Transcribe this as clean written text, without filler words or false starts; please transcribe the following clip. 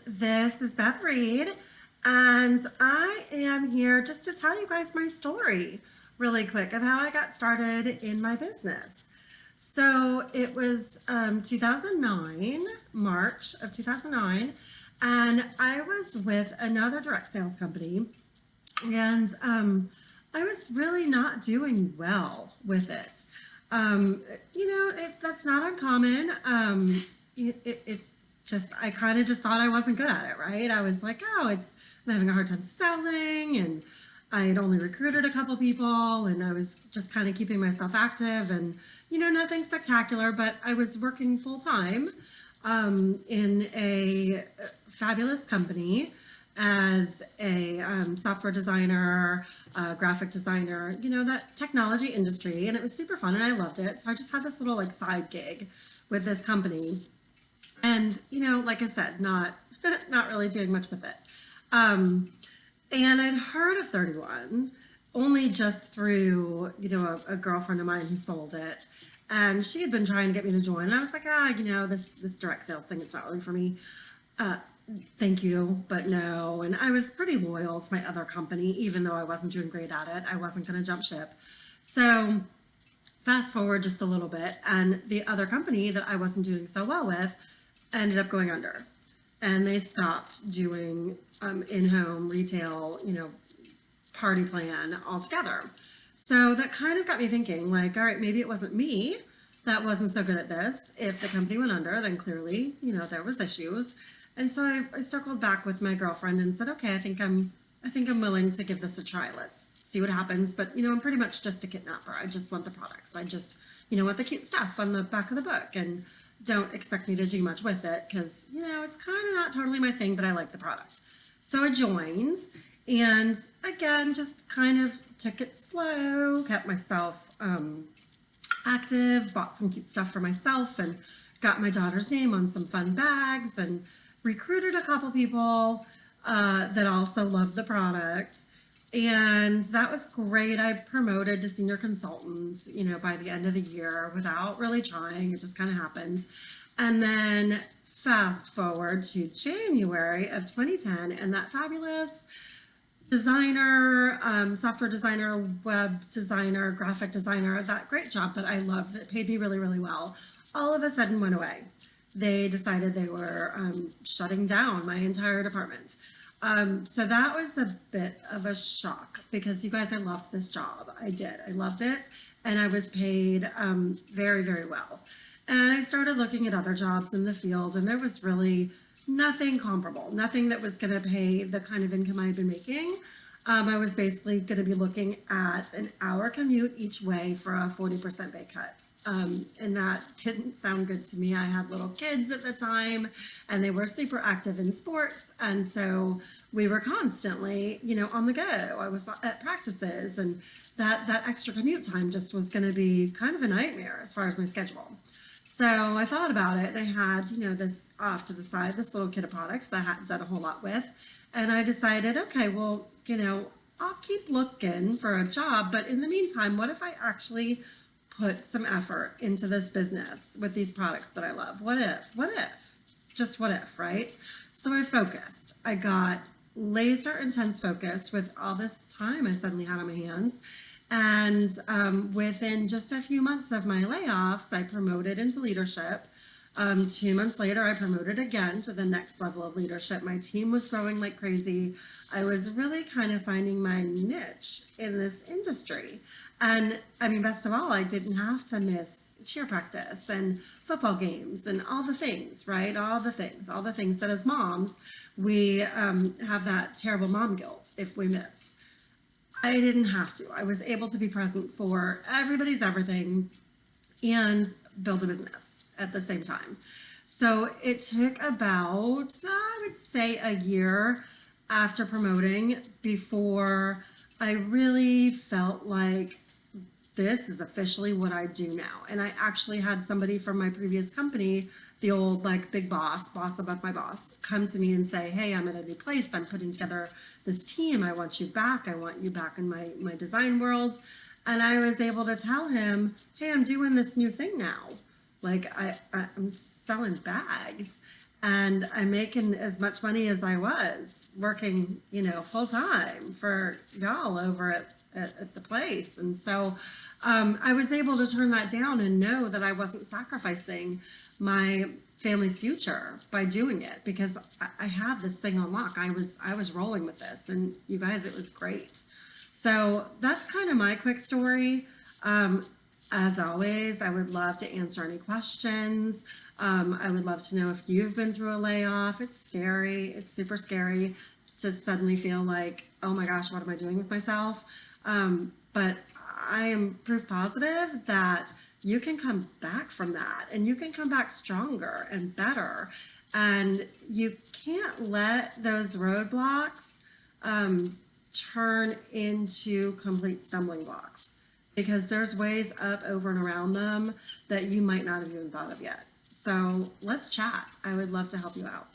This is Beth Reed, and I am here just to tell you guys my story really quick of how I got started in my business. So it was 2009, March of 2009, and I was with another direct sales company, and I was really not doing well with it. Um, that's not uncommon. It just, I kind of just thought I wasn't good at it, right? I was like, oh, I'm having a hard time selling, and I had only recruited a couple people, and I was just kind of keeping myself active, and nothing spectacular, but I was working full time in a fabulous company as a software designer, graphic designer, that technology industry, and it was super fun, and I loved it. So I just had this little like side gig with this company, and like I said, not not really doing much with it. Um, and I'd heard of 31 only just through a girlfriend of mine who sold it, and she had been trying to get me to join, and I was like, this direct sales thing, it's not really for me. Uh, Thank you, but no. And I was pretty loyal to my other company, even though I wasn't doing great at it. I wasn't going to jump ship. So fast forward just a little bit, and the other company that I wasn't doing so well with ended up going under, and they stopped doing in-home retail, party plan altogether. So that kind of got me thinking, like, all right, maybe it wasn't me that wasn't so good at this. If the company went under, then clearly, there was issues. And so I circled back with my girlfriend and said, okay, I think I'm willing to give this a try. Let's see what happens. But I'm pretty much just a kidnapper. I just want the products. I just want the cute stuff on the back of the book, and don't expect me to do much with it because it's kind of not totally my thing, but I like the product. So I joined, and again, just kind of took it slow, kept myself active, bought some cute stuff for myself, and got my daughter's name on some fun bags, and recruited a couple people that also loved the product. And that was great. I promoted to senior consultants, by the end of the year without really trying. It just kind of happened. And then fast forward to January of 2010, and that fabulous designer, software designer, web designer, graphic designer, that great job that I loved that paid me really, really well, all of a sudden went away. They decided they were shutting down my entire department. So that was a bit of a shock because you guys, I loved this job. I did. I loved it. And I was paid very, very well. And I started looking at other jobs in the field, and there was really nothing comparable, nothing that was going to pay the kind of income I had been making. I was basically going to be looking at an hour commute each way for a 40% pay cut. And that didn't sound good to me. I had little kids at the time, and they were super active in sports. And so we were constantly, on the go. I was at practices, and that extra commute time just was going to be kind of a nightmare as far as my schedule. So I thought about it, and I had, this off to the side, this little kit of products that I hadn't done a whole lot with. And I decided, okay, well, I'll keep looking for a job, but in the meantime, what if I actually put some effort into this business with these products that I love? What if, just what if, right? So I focused. I got laser intense focused with all this time I suddenly had on my hands. And within just a few months of my layoffs, I promoted into leadership. 2 months later, I promoted again to the next level of leadership. My team was growing like crazy. I was really kind of finding my niche in this industry. And I mean, best of all, I didn't have to miss cheer practice and football games and all the things, right? All the things that as moms, we have that terrible mom guilt if we miss. I didn't have to. I was able to be present for everybody's everything and build a business at the same time. So it took about, I would say, a year after promoting before I really felt like this is officially what I do now. And I actually had somebody from my previous company, the old like big boss above my boss, come to me and say, hey, I'm at a new place. I'm putting together this team. I want you back. I want you back in my design world. And I was able to tell him, hey, I'm doing this new thing now. Like I'm selling bags. and I'm making as much money as I was working, full time for y'all over at the place. And so I was able to turn that down and know that I wasn't sacrificing my family's future by doing it, because I had this thing on lock. I was rolling with this, and you guys, it was great. So that's kind of my quick story. As always, I would love to answer any questions. I would love to know if you've been through a layoff. It's scary. It's super scary to suddenly feel like, oh my gosh, what am I doing with myself? But I am proof positive that you can come back from that, and you can come back stronger and better. And you can't let those roadblocks turn into complete stumbling blocks, because there's ways up, over, and around them that you might not have even thought of yet. So let's chat. I would love to help you out.